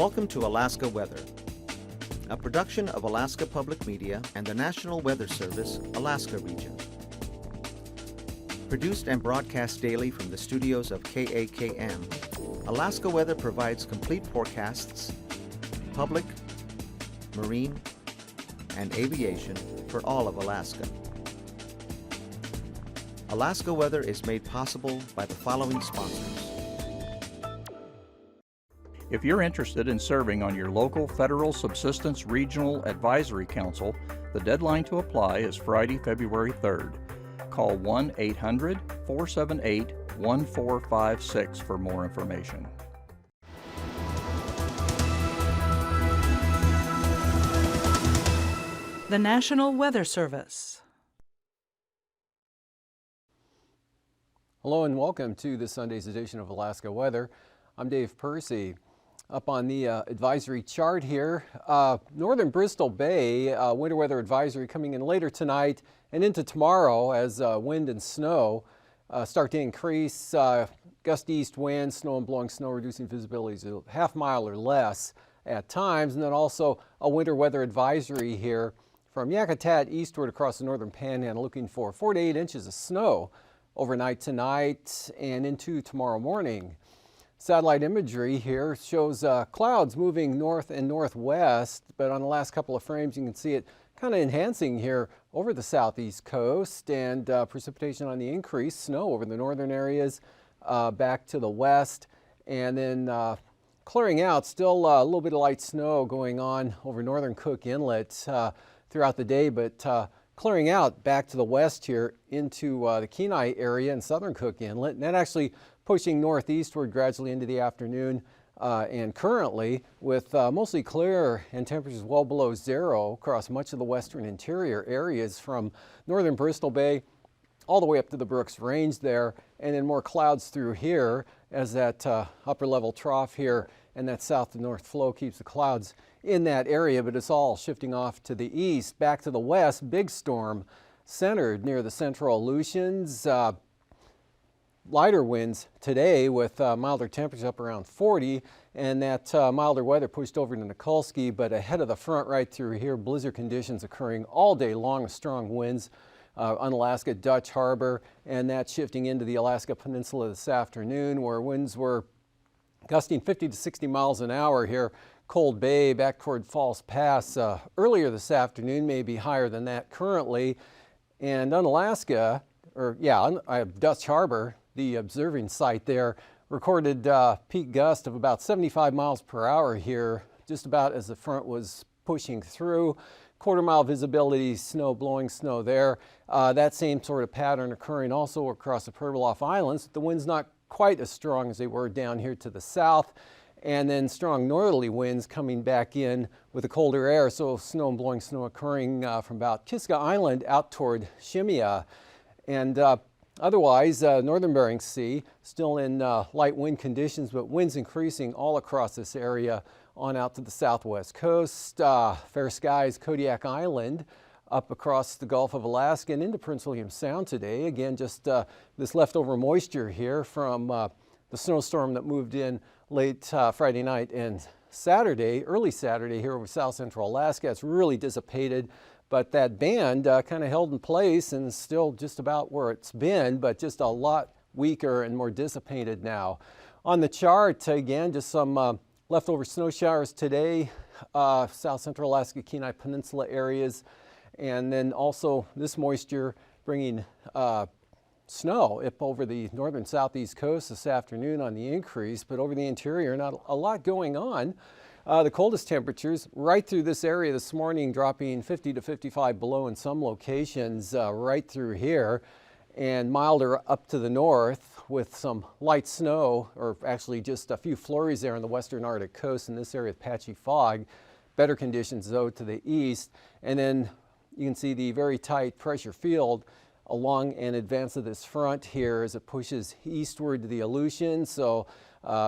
Welcome to Alaska Weather, a production of Alaska Public Media and the National Weather Service, Alaska Region. Produced and broadcast daily from the studios of KAKM, Alaska Weather provides complete forecasts, public, marine, and aviation for all of Alaska. Alaska Weather is made possible by the following sponsors. If you're interested in serving on your local Federal Subsistence Regional Advisory Council, the deadline to apply is Friday, February 3rd. Call 1-800-478-1456 for more information. The National Weather Service. Hello and welcome to this Sunday's edition of Alaska Weather. I'm Dave Percy. Up on the advisory chart here, northern Bristol Bay winter weather advisory coming in later tonight and into tomorrow as wind and snow start to increase. Gusty east winds, snow and blowing snow, reducing visibility to a half mile or less at times. And then also a winter weather advisory here from Yakutat eastward across the northern panhandle, looking for 4 to 8 inches of snow overnight tonight and into tomorrow morning. Satellite imagery here shows clouds moving north and northwest, but on the last couple of frames you can see it kind of enhancing here over the southeast coast, and precipitation on the increase, snow over the northern areas back to the west, and then clearing out. Still a little bit of light snow going on over northern Cook Inlet throughout the day, but clearing out back to the west here into the Kenai area and southern Cook Inlet, and that actually pushing northeastward gradually into the afternoon, and currently with mostly clear and temperatures well below zero across much of the western interior areas from northern Bristol Bay all the way up to the Brooks Range there, and then more clouds through here as that upper level trough here and that south to north flow keeps the clouds in that area, but it's all shifting off to the east. Back to the west, big storm centered near the central Aleutians. Lighter winds today with milder temperatures up around 40, and that milder weather pushed over to Nikolsky, but ahead of the front right through here, blizzard conditions occurring all day long with strong winds on Alaska, Dutch Harbor, and that shifting into the Alaska Peninsula this afternoon, where winds were gusting 50 to 60 miles an hour here. Cold Bay back toward Falls Pass earlier this afternoon, maybe higher than that currently. And on Alaska, on Dutch Harbor, the observing site there recorded peak gust of about 75 miles per hour here, just about as the front was pushing through. Quarter-mile visibility, snow, blowing snow there. That same sort of pattern occurring also across the Pribilof Islands. The winds not quite as strong as they were down here to the south, and then strong northerly winds coming back in with the colder air, so snow and blowing snow occurring from about Kiska Island out toward Shemya. And otherwise, northern Bering Sea still in light wind conditions, but winds increasing all across this area on out to the southwest coast. Fair skies, Kodiak Island, up across the Gulf of Alaska and into Prince William Sound today. Again, just this leftover moisture here from the snowstorm that moved in late Friday night and Saturday, early Saturday here over south central Alaska. It's really dissipated, but that band kind of held in place and is still just about where it's been, but just a lot weaker and more dissipated now. On the chart, again, just some leftover snow showers today, south central Alaska, Kenai Peninsula areas, and then also this moisture bringing snow up over the northern southeast coast this afternoon on the increase, but over the interior, not a lot going on. The coldest temperatures right through this area this morning, dropping 50 to 55 below in some locations right through here, and milder up to the north with some light snow, or actually just a few flurries there on the western Arctic coast in this area with patchy fog. Better conditions though to the east, and then you can see the very tight pressure field along and advance of this front here as it pushes eastward to the Aleutians. So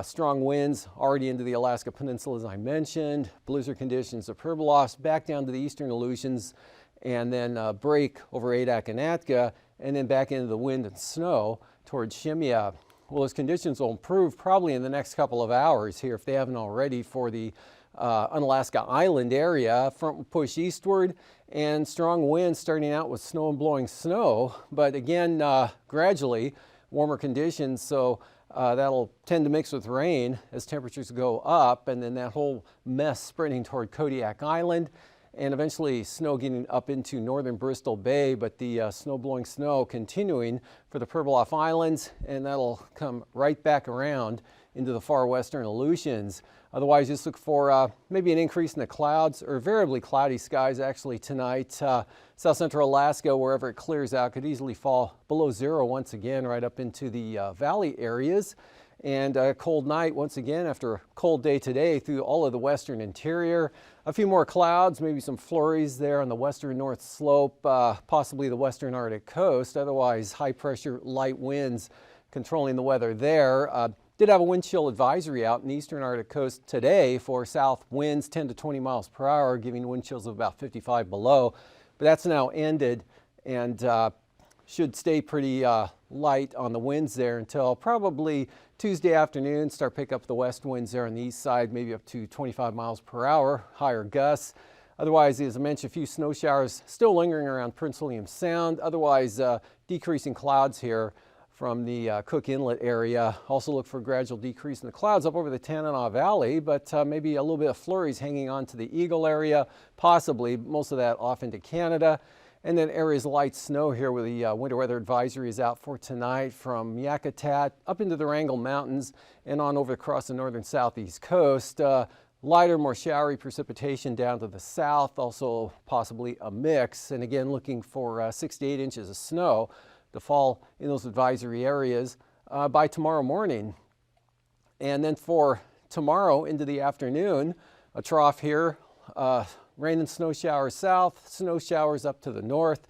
strong winds already into the Alaska Peninsula, as I mentioned. Blizzard conditions, the Pribilofs back down to the eastern Aleutians, and then break over Adak and Atka, and then back into the wind and snow towards Shemya. Well, those conditions will improve probably in the next couple of hours here if they haven't already for the Unalaska Island area. Front will push eastward and strong winds starting out with snow and blowing snow, but again gradually warmer conditions, so that'll tend to mix with rain as temperatures go up, and then that whole mess spreading toward Kodiak Island and eventually snow getting up into northern Bristol Bay, but the snow-blowing snow continuing for the Pribilof Islands, and that'll come right back around into the far western Aleutians. Otherwise, just look for maybe an increase in the clouds, or variably cloudy skies actually tonight. South central Alaska, wherever it clears out, could easily fall below zero once again right up into the valley areas. And a cold night once again after a cold day today through all of the western interior. A few more clouds, maybe some flurries there on the western north slope, possibly the western Arctic coast. Otherwise, high pressure, light winds controlling the weather there. Did have a wind chill advisory out in the eastern Arctic coast today for south winds 10 to 20 miles per hour, giving wind chills of about 55 below. But that's now ended and should stay pretty light on the winds there until probably Tuesday afternoon. Start pick up the west winds there on the east side, maybe up to 25 miles per hour, higher gusts. Otherwise, as I mentioned, a few snow showers still lingering around Prince William Sound. Otherwise, decreasing clouds here from the Cook Inlet area. Also look for a gradual decrease in the clouds up over the Tanana Valley, but maybe a little bit of flurries hanging on to the Eagle area, possibly most of that off into Canada. And then areas of light snow here with the winter weather advisory is out for tonight from Yakutat up into the Wrangell Mountains and on over across the northern southeast coast. Lighter, more showery precipitation down to the south, also possibly a mix. And again, looking for 6 to 8 inches of snow to fall in those advisory areas by tomorrow morning. And then for tomorrow into the afternoon, a trough here, rain and snow showers south, snow showers up to the north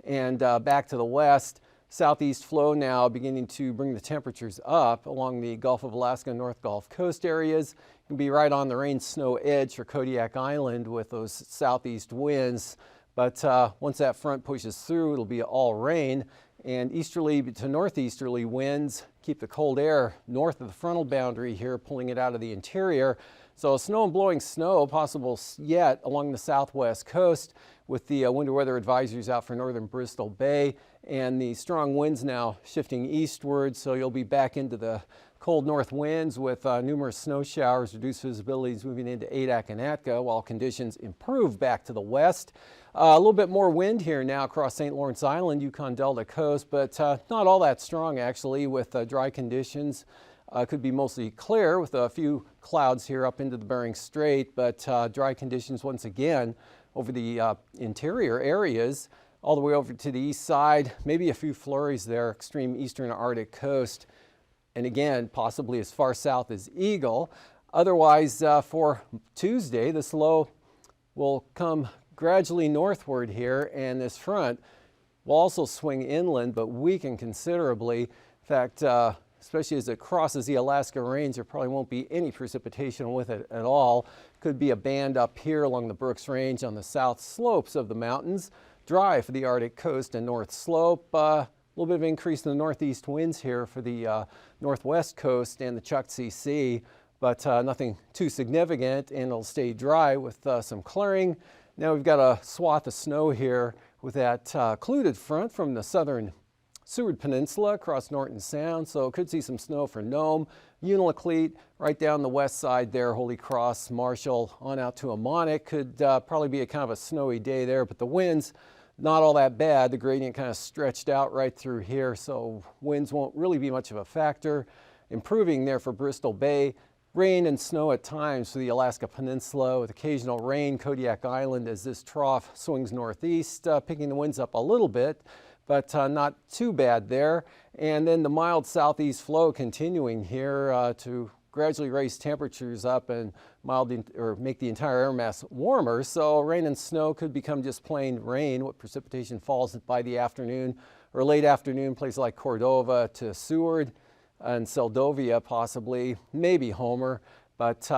and back to the west. Southeast flow now beginning to bring the temperatures up along the Gulf of Alaska, North Gulf Coast areas. Can be right on the rain-snow edge for Kodiak Island with those southeast winds. But once that front pushes through, it'll be all rain. And easterly to northeasterly winds keep the cold air north of the frontal boundary here, pulling it out of the interior. So snow and blowing snow possible yet along the southwest coast with the winter weather advisories out for northern Bristol Bay, and the strong winds now shifting eastward. So you'll be back into the cold north winds with numerous snow showers, reduced visibilities moving into Adak and Atka while conditions improve back to the west. A little bit more wind here now across St. Lawrence Island, Yukon Delta coast, but not all that strong actually with dry conditions. Could be mostly clear with a few clouds here up into the Bering Strait, but dry conditions once again over the interior areas all the way over to the east side. Maybe a few flurries there, extreme eastern Arctic coast, and again possibly as far south as Eagle. Otherwise, for Tuesday, this low will come gradually northward here, and this front will also swing inland but weaken considerably. In fact, especially as it crosses the Alaska Range, there probably won't be any precipitation with it at all. Could be a band up here along the Brooks Range on the south slopes of the mountains. Dry for the Arctic coast and north slope. A little bit of increase in the northeast winds here for the northwest coast and the Chukchi Sea, but nothing too significant, and it'll stay dry with some clearing. Now we've got a swath of snow here with that occluded front from the southern Seward Peninsula across Norton Sound, so could see some snow for Nome, Unalakleet, right down the west side there, Holy Cross, Marshall, on out to Ammonit. Could probably be a kind of a snowy day there, but the winds not all that bad. The gradient kind of stretched out right through here, so winds won't really be much of a factor. Improving there for Bristol Bay. Rain and snow at times for the Alaska Peninsula with occasional rain, Kodiak Island as this trough swings northeast, picking the winds up a little bit, but not too bad there. And then the mild southeast flow continuing here to gradually raise temperatures up and make the entire air mass warmer. So rain and snow could become just plain rain. What precipitation falls by the afternoon or late afternoon, places like Cordova to Seward and Seldovia possibly, maybe Homer, but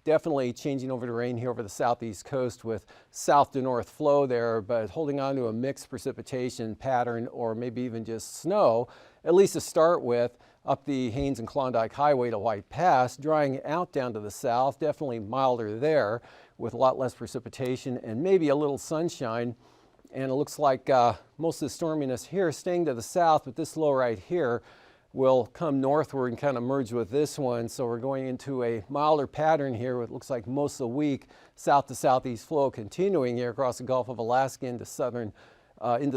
definitely changing over to rain here over the southeast coast with south to north flow there, but holding on to a mixed precipitation pattern or maybe even just snow, at least to start with. up the Haines and Klondike Highway to White Pass, drying out down to the south, definitely milder there with a lot less precipitation and maybe a little sunshine. And it looks like most of the storminess here staying to the south, but this low right here will come northward and kind of merge with this one. So we're going into a milder pattern here. It looks like most of the week south to southeast flow continuing here across the Gulf of Alaska into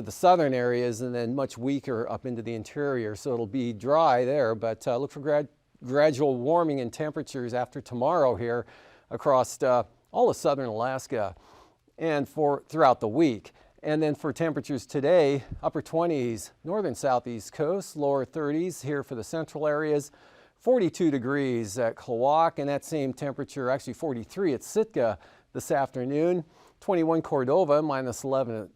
the southern areas, and then much weaker up into the interior. So it'll be dry there, but look for gradual warming in temperatures after tomorrow here across all of southern Alaska and throughout the week. And then for temperatures today, upper 20s, northern southeast coast, lower 30s here for the central areas, 42 degrees at AKwx, and that same temperature, actually 43 at Sitka this afternoon, 21 Cordova, minus 11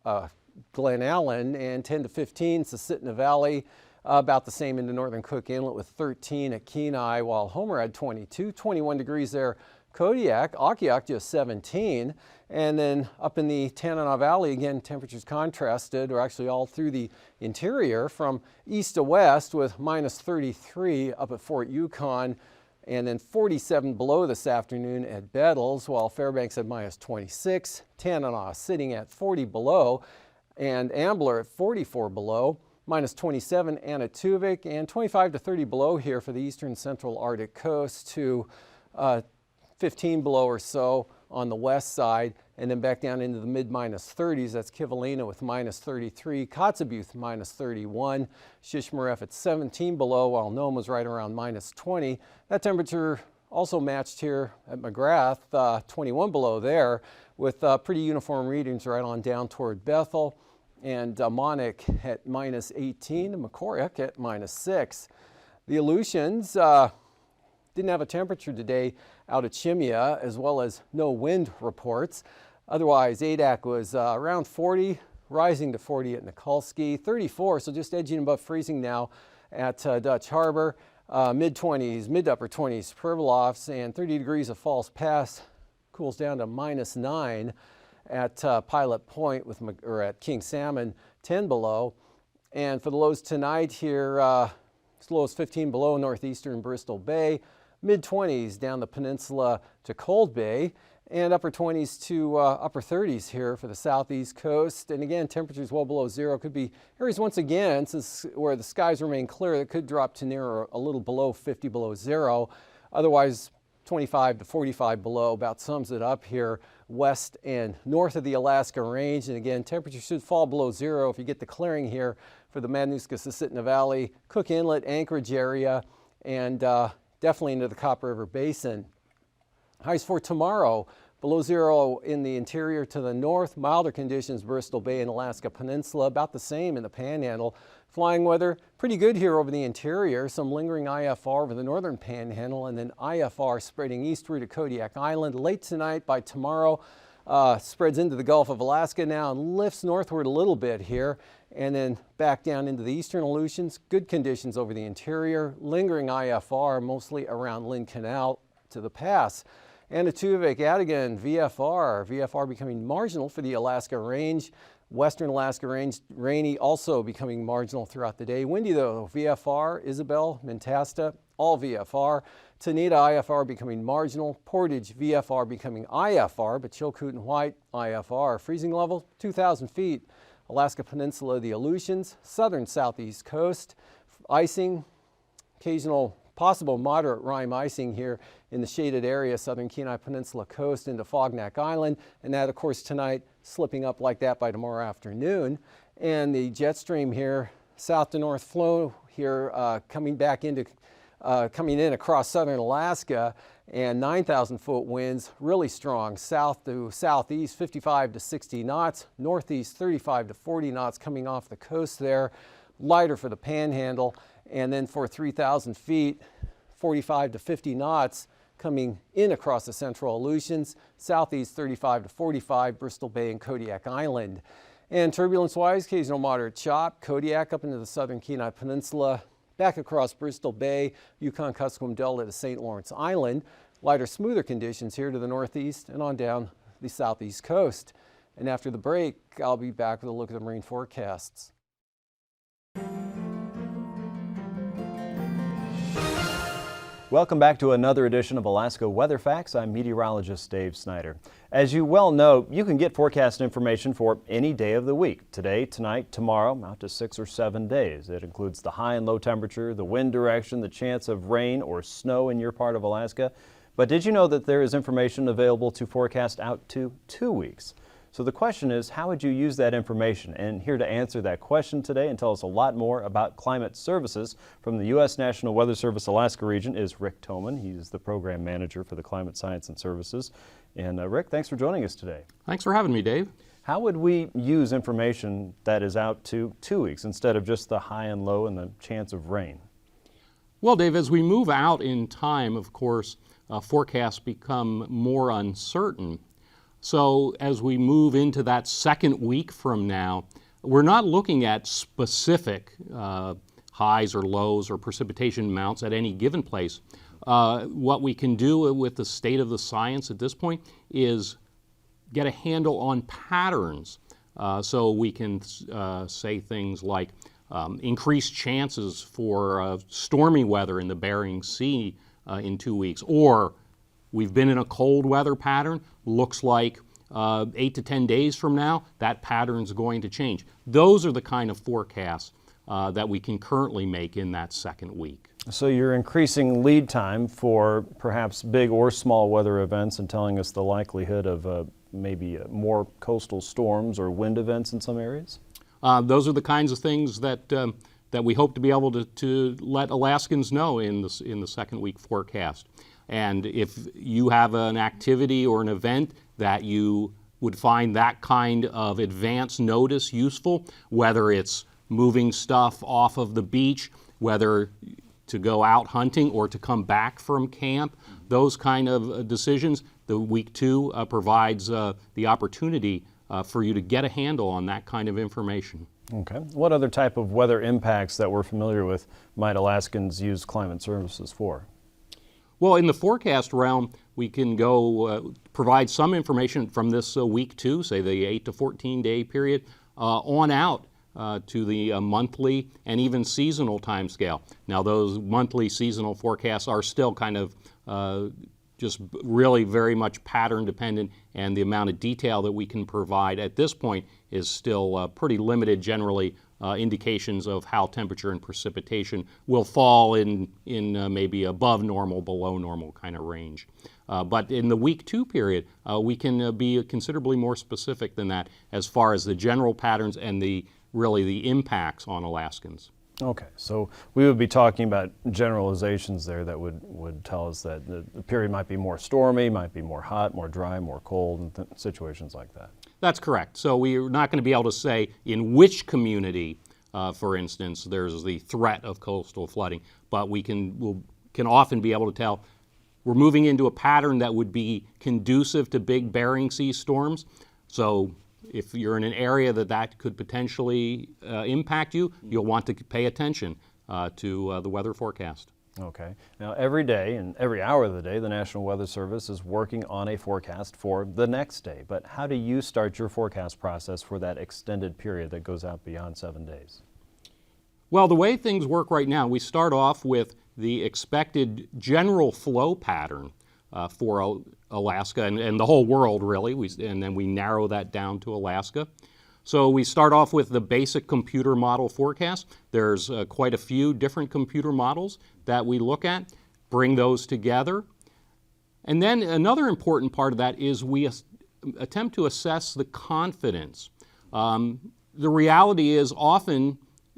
at Glen Allen, and 10 to 15 Susitna Valley, about the same into northern Cook Inlet with 13 at Kenai, while Homer had 22, 21 degrees there. Kodiak, AKwx just 17, and then up in the Tanana Valley, again, temperatures contrasted, or actually all through the interior from east to west with minus 33 up at Fort Yukon, and then 47 below this afternoon at Bettles, while Fairbanks had minus 26, Tanana sitting at 40 below, and Ambler at 44 below, minus 27 Anatuvik, and 25 to 30 below here for the eastern central Arctic coast to 15 below or so on the west side, and then back down into the mid-minus 30s. That's Kivalina with minus 33, Kotzebue minus 31, Shishmaref at 17 below, while Nome was right around minus 20. That temperature also matched here at McGrath, 21 below there, with pretty uniform readings right on down toward Bethel, and Monik at minus 18, and McCormick at minus 6. The Aleutians didn't have a temperature today out at Chimia, as well as no wind reports. Otherwise, Adak was around 40, rising to 40 at Nikolsky, 34, so just edging above freezing now at Dutch Harbor, mid-20s, mid to upper 20s, Pribilofs, and 30 degrees of False Pass, cools down to minus 9 at Pilot Point or at King Salmon, 10 below. And for the lows tonight here, as low as 15 below northeastern Bristol Bay, mid-20s down the peninsula to Cold Bay, and upper 20s to upper 30s here for the southeast coast. And again, temperatures well below zero. Could be areas once again, since where the skies remain clear, that could drop to near a little below 50 below zero. Otherwise, 25 to 45 below about sums it up here west and north of the Alaska Range. And again, temperatures should fall below zero if you get the clearing here for the Matanuska-Susitna Valley, Cook Inlet, Anchorage area, and definitely into the Copper River Basin. Highs for tomorrow, below zero in the interior to the north, milder conditions Bristol Bay and Alaska Peninsula, about the same in the Panhandle. Flying weather, pretty good here over the interior, some lingering IFR over the northern Panhandle, and then IFR spreading eastward to Kodiak Island. Late tonight, by tomorrow, spreads into the Gulf of Alaska now and lifts northward a little bit here, and then back down into the eastern Aleutians. Good conditions over the interior, lingering IFR mostly around Lynn Canal to the pass. Anatuvik, Adigan, VFR becoming marginal for the Alaska Range. Western Alaska Range, rainy, also becoming marginal throughout the day. Windy though, VFR, Isabel, Mentasta, all VFR. Tanita, IFR becoming marginal. Portage, VFR becoming IFR, but Chilkoot and White, IFR. Freezing level, 2,000 feet. Alaska Peninsula, the Aleutians, southern southeast coast. Icing, occasional possible moderate rime icing here in the shaded area, southern Kenai Peninsula coast into Fognak Island, and that of course tonight slipping up like that by tomorrow afternoon. And the jet stream here, south to north flow here, coming in across southern Alaska, and 9,000 foot winds, really strong, south to southeast 55 to 60 knots, northeast 35 to 40 knots coming off the coast there, lighter for the Panhandle. And then for 3,000 feet, 45 to 50 knots coming in across the central Aleutians, southeast 35 to 45, Bristol Bay and Kodiak Island. And turbulence-wise, occasional moderate chop, Kodiak up into the southern Kenai Peninsula, back across Bristol Bay, Yukon-Kuskokwim Delta to St. Lawrence Island. Lighter, smoother conditions here to the northeast and on down the southeast coast. And after the break, I'll be back with a look at the marine forecasts. Welcome back to another edition of Alaska Weather Facts. I'm meteorologist Dave Snider. As you well know, you can get forecast information for any day of the week. Today, tonight, tomorrow, out to 6 or 7 days. It includes the high and low temperature, the wind direction, the chance of rain or snow in your part of Alaska. But did you know that there is information available to forecast out to 2 weeks? So the question is, how would you use that information? And here to answer that question today and tell us a lot more about climate services from the U.S. National Weather Service Alaska region is Rick Thoman. He's the program manager for the Climate Science and Services. And Rick, thanks for joining us today. Thanks for having me, Dave. How would we use information that is out to 2 weeks instead of just the high and low and the chance of rain? Well, Dave, as we move out in time, of course, forecasts become more uncertain. So as we move into that second week from now, we're not looking at specific highs or lows or precipitation amounts at any given place. What we can do with the state of the science at this point is get a handle on patterns. So we can say things like increased chances for stormy weather in the Bering Sea in 2 weeks, or we've been in a cold weather pattern, looks like 8 to 10 days from now, that pattern's going to change. Those are the kind of forecasts that we can currently make in that second week. So you're increasing lead time for perhaps big or small weather events and telling us the likelihood of maybe more coastal storms or wind events in some areas? Those are the kinds of things that that we hope to be able to let Alaskans know in the second week forecast. And if you have an activity or an event that you would find that kind of advance notice useful, whether it's moving stuff off of the beach, whether to go out hunting or to come back from camp, those kind of decisions, the week 2 provides the opportunity for you to get a handle on that kind of information. Okay. What other type of weather impacts that we're familiar with might Alaskans use climate services for? Well, in the forecast realm, we can go provide some information from this week 2, say the 8 to 14 day period, on out to the monthly and even seasonal time scale. Now, those monthly seasonal forecasts are still kind of just really very much pattern dependent, and the amount of detail that we can provide at this point is still pretty limited. Generally, indications of how temperature and precipitation will fall in maybe above normal, below normal kind of range. But in the week 2 period, we can be considerably more specific than that as far as the general patterns and really the impacts on Alaskans. Okay, so we would be talking about generalizations there that would tell us that the period might be more stormy, might be more hot, more dry, more cold, and situations like that. That's correct. So we're not going to be able to say in which community, for instance, there's the threat of coastal flooding, but we can often be able to tell we're moving into a pattern that would be conducive to big Bering Sea storms. So if you're in an area that could potentially impact you, you'll want to pay attention to the weather forecast. Okay. Now, every day and every hour of the day, the National Weather Service is working on a forecast for the next day. But how do you start your forecast process for that extended period that goes out beyond 7 days? Well, the way things work right now, we start off with the expected general flow pattern for Alaska and the whole world, really, and then we narrow that down to Alaska. So we start off with the basic computer model forecast. There's quite a few different computer models that we look at, bring those together. And then another important part of that is we attempt to assess the confidence. The reality is often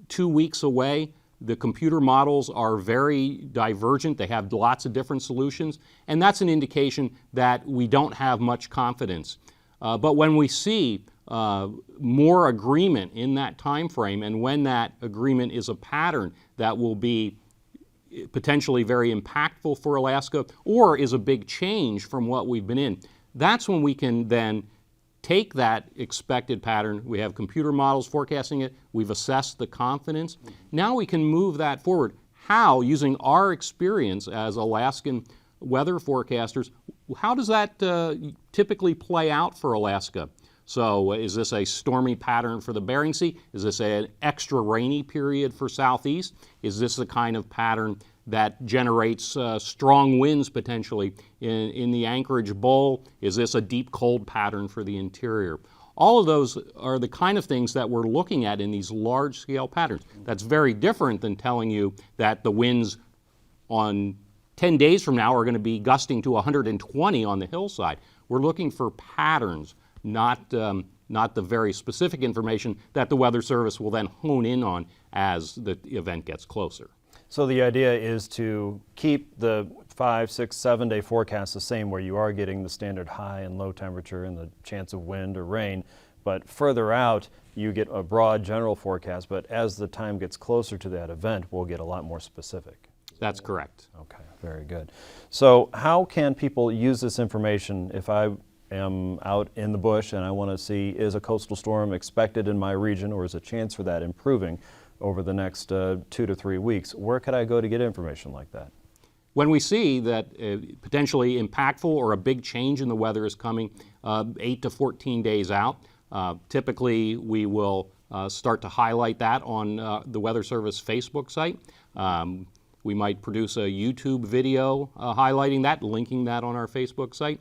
2 weeks away, the computer models are very divergent. They have lots of different solutions, and that's an indication that we don't have much confidence. But when we see more agreement in that time frame, and when that agreement is a pattern that will be potentially very impactful for Alaska or is a big change from what we've been in, that's when we can then take that expected pattern. We have computer models forecasting it. We've assessed the confidence. Now we can move that forward. How, using our experience as Alaskan weather forecasters, how does that typically play out for Alaska? So is this a stormy pattern for the Bering Sea? Is this an extra rainy period for Southeast? Is this the kind of pattern that generates strong winds potentially in the Anchorage Bowl? Is this a deep cold pattern for the interior? All of those are the kind of things that we're looking at in these large-scale patterns. That's very different than telling you that the winds on 10 days from now are going to be gusting to 120 on the hillside. We're looking for patterns, not the very specific information that the Weather Service will then hone in on as the event gets closer. So the idea is to keep the 5, 6, 7-day forecast the same, where you are getting the standard high and low temperature and the chance of wind or rain, but further out you get a broad general forecast, but as the time gets closer to that event, we'll get a lot more specific. That's correct. Okay, very good. So how can people use this information if I am out in the bush and I want to see, is a coastal storm expected in my region, or is a chance for that improving over the next 2 to 3 weeks? Where could I go to get information like that? When we see that potentially impactful or a big change in the weather is coming 8 to 14 days out, typically we will start to highlight that on the Weather Service Facebook site. We might produce a YouTube video highlighting that, linking that on our Facebook site.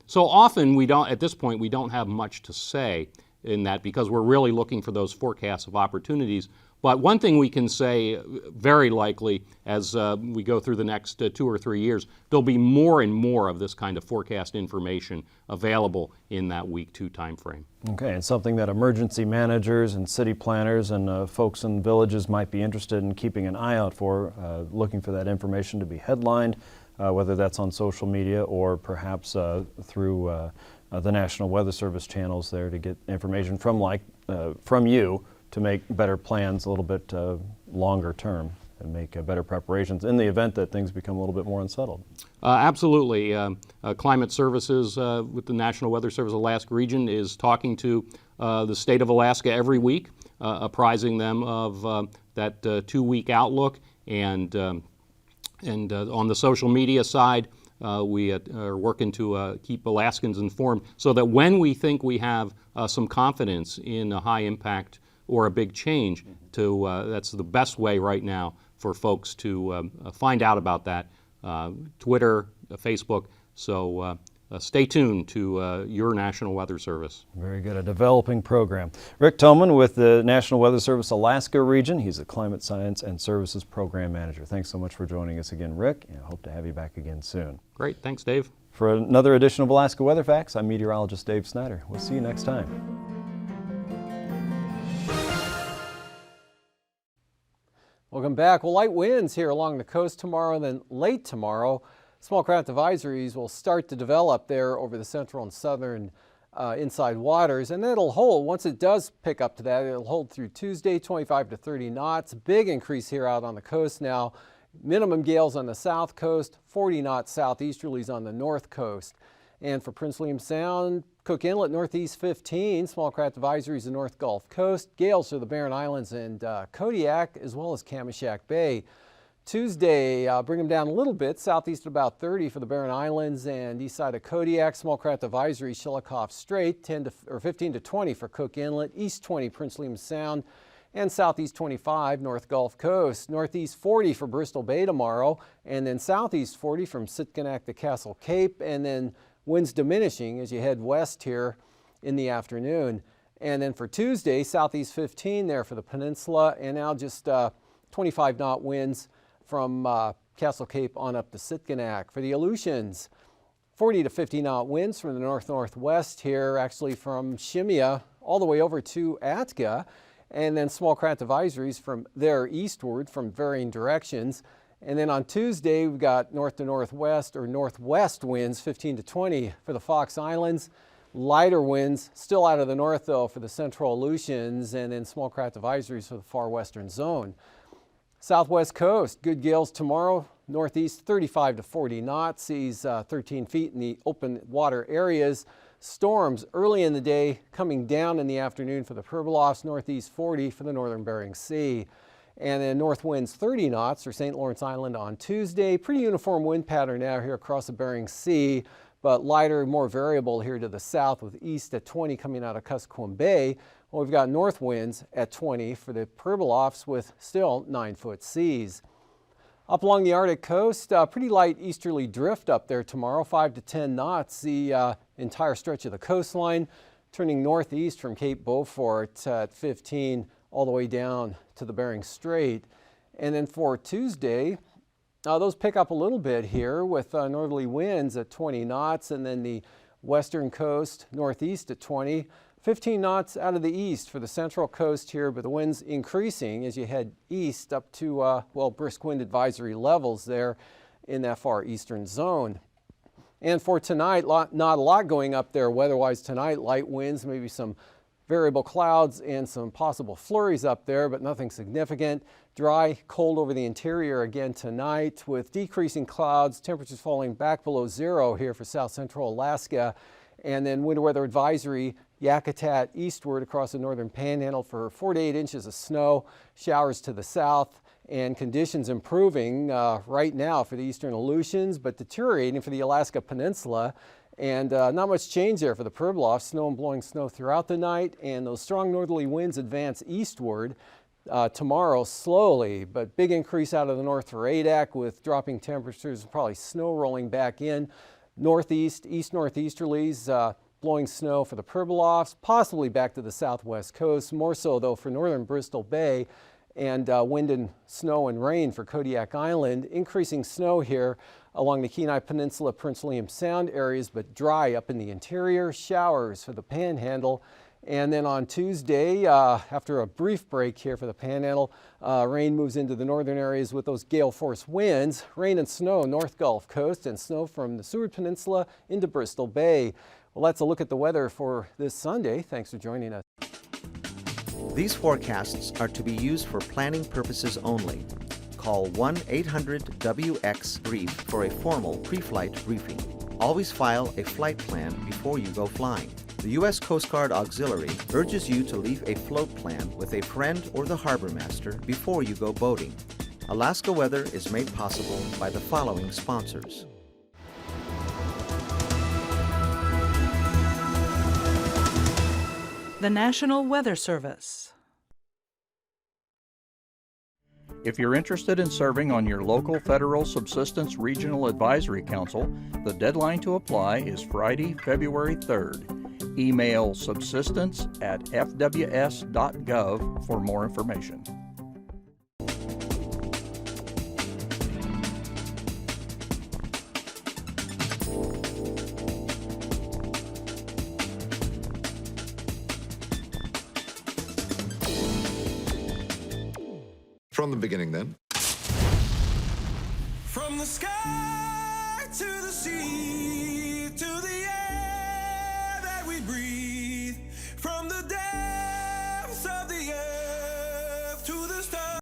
So often we don't, at this point, we don't have much to say in that because we're really looking for those forecasts of opportunities. But one thing we can say very likely as we go through the next 2 or 3 years, there'll be more and more of this kind of forecast information available in that week 2 time frame. Okay, and something that emergency managers and city planners and folks in villages might be interested in keeping an eye out for, looking for that information to be headlined, whether that's on social media or perhaps through the National Weather Service channels there to get information from you to make better plans a little bit longer term and make better preparations in the event that things become a little bit more unsettled. Absolutely. Climate Services with the National Weather Service Alaska region is talking to the state of Alaska every week, apprising them of that 2-week outlook, and on the social media side, we are working to keep Alaskans informed so that when we think we have some confidence in a high impact or a big change, that's the best way right now for folks to find out about that. Twitter, Facebook, so stay tuned to your National Weather Service. Very good, a developing program. Rick Thoman with the National Weather Service Alaska region. He's a Climate Science and Services Program Manager. Thanks so much for joining us again, Rick, and I hope to have you back again soon. Great, thanks, Dave. For another edition of Alaska Weather Facts, I'm meteorologist Dave Snider. We'll see you next time. Welcome back. Well, light winds here along the coast tomorrow, then late tomorrow. Small craft advisories will start to develop there over the central and southern inside waters, and it'll hold. Once it does pick up to that, it'll hold through Tuesday, 25 to 30 knots. Big increase here out on the coast now. Minimum gales on the south coast, 40 knots southeasterlies on the north coast. And for Prince William Sound, Cook Inlet, northeast 15, small craft advisories the North Gulf Coast, gales for the Barren Islands and Kodiak, as well as Kamishak Bay. Tuesday, bring them down a little bit, southeast at about 30 for the Barren Islands and east side of Kodiak, small craft advisory Shelikof Strait, 15 to 20 for Cook Inlet, east 20 Prince William Sound, and southeast 25 North Gulf Coast, northeast 40 for Bristol Bay tomorrow, and then southeast 40 from Sitkinak to Castle Cape, and then winds diminishing as you head west here in the afternoon. And then for Tuesday, southeast 15 there for the peninsula, and now just 25 knot winds from Castle Cape on up to Sitkinak. For the Aleutians, 40 to 50 knot winds from the north-northwest here, actually from Shemya all the way over to Atka, and then small craft advisories from there eastward from varying directions. And then on Tuesday, we've got north to northwest or northwest winds, 15 to 20 for the Fox Islands. Lighter winds still out of the north, though, for the central Aleutians, and then small craft advisories for the far western zone. Southwest coast, good gales tomorrow. Northeast, 35 to 40 knots, seas 13 feet in the open water areas. Storms early in the day, coming down in the afternoon for the Pribilofs, northeast 40 for the northern Bering Sea. And then north winds 30 knots for St. Lawrence Island on Tuesday. Pretty uniform wind pattern now here across the Bering Sea, but lighter, more variable here to the south with east at 20 coming out of Kuskokwim Bay. Well, we've got north winds at 20 for the Pribilofs with still 9-foot seas. Up along the Arctic coast, pretty light easterly drift up there tomorrow, 5 to 10 knots, the entire stretch of the coastline, turning northeast from Cape Beaufort at 15 all the way down to the Bering Strait. And then for Tuesday, those pick up a little bit here with northerly winds at 20 knots, and then the western coast northeast at 20. 15 knots out of the east for the central coast here, but the winds increasing as you head east up to, well, brisk wind advisory levels there in that far eastern zone. And for tonight, not a lot going up there weather-wise tonight. Light winds, maybe some variable clouds and some possible flurries up there, but nothing significant. Dry, cold over the interior again tonight with decreasing clouds, temperatures falling back below zero here for south central Alaska. And then winter weather advisory, Yakutat eastward across the northern panhandle for 4 to 8 inches of snow, showers to the south, and conditions improving right now for the eastern Aleutians, but deteriorating for the Alaska Peninsula. And not much change there for the Pribilof. Snow and blowing snow throughout the night, and those strong northerly winds advance eastward tomorrow slowly, but big increase out of the north for Adak with dropping temperatures and probably snow rolling back in. Northeast, east-northeasterlies blowing snow for the Pribilofs, possibly back to the southwest coast, more so though for northern Bristol Bay, and wind and snow and rain for Kodiak Island. Increasing snow here along the Kenai Peninsula, Prince William Sound areas, but dry up in the interior. Showers for the Panhandle. And then on Tuesday, after a brief break here for the Panhandle, rain moves into the northern areas with those gale force winds. Rain and snow North Gulf Coast, and snow from the Seward Peninsula into Bristol Bay. Well, that's a look at the weather for this Sunday. Thanks for joining us. These forecasts are to be used for planning purposes only. Call 1-800-WX-BRIEF for a formal pre-flight briefing. Always file a flight plan before you go flying. The U.S. Coast Guard Auxiliary urges you to leave a float plan with a friend or the harbor master before you go boating. Alaska Weather is made possible by the following sponsors. The National Weather Service. If you're interested in serving on your local Federal Subsistence Regional Advisory Council, the deadline to apply is Friday, February 3rd. Email subsistence@fws.gov for more information. From the beginning, then. From the sky to the sea.